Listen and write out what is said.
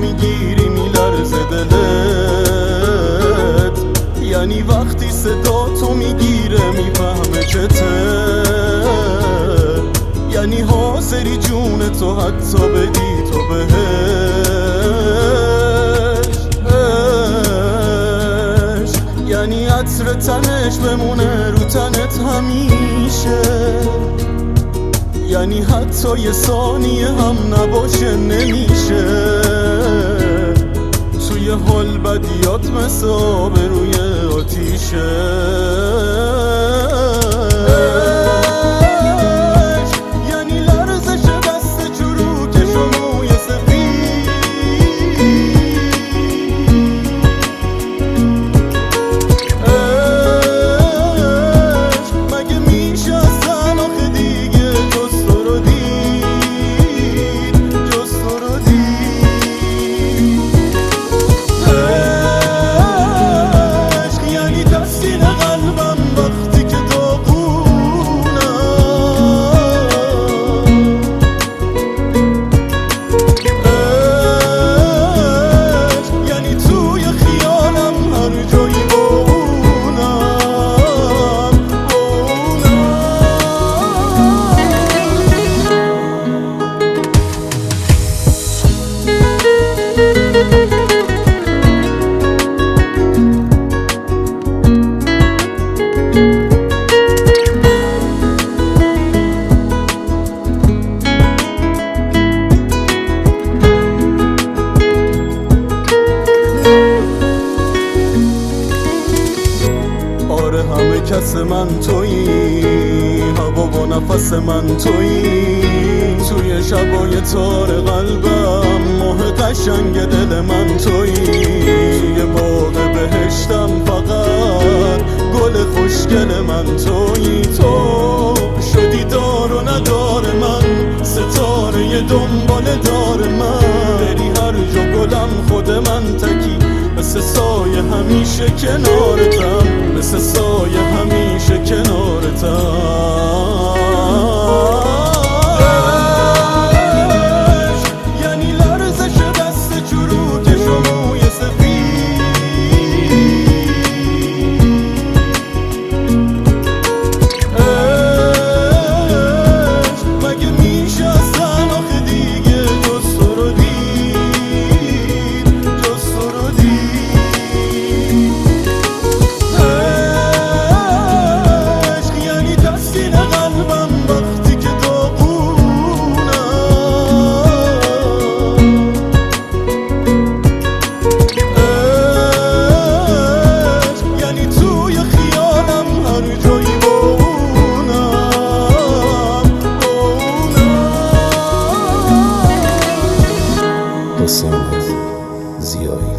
میگیری میلرزه دلت، یعنی وقتی صدا تو میگیره میفهمه چته، یعنی حاضری جون تو حتی بدی تو بهش عشق، یعنی عطر تنش بمونه رو تنت همیشه، یعنی حتی یه ثانیه هم نباشه نمیشه، توی حال بدیات مثل آب روی آتیشه. یعنی لرزش دست چروکش و موی سفید، مگه میشه اصلا آخه دیگه جز تو رو دید، جز تو رو دید. عشق یعنی تسکین قلبم وقتی که همه کس من تویی، هوا و نفس من تویی، توی شبای تار قلبم ماه قشنگ دل من تویی، توی باغ بهشتم فقط گل خوشگل من تویی، تو شدی دار و ندار من، ستاره دنبال دار من، بری هر جا گلم خود من تکی، مثل سایه همیشه کنارتم، مثل سایه همیشه کنارتم. یعنی لرزش دست چروکش و موی سفید، مگه میشه اصلا آخه دیگه جز تو رو دید، جز تو رو دید. حسین زیایی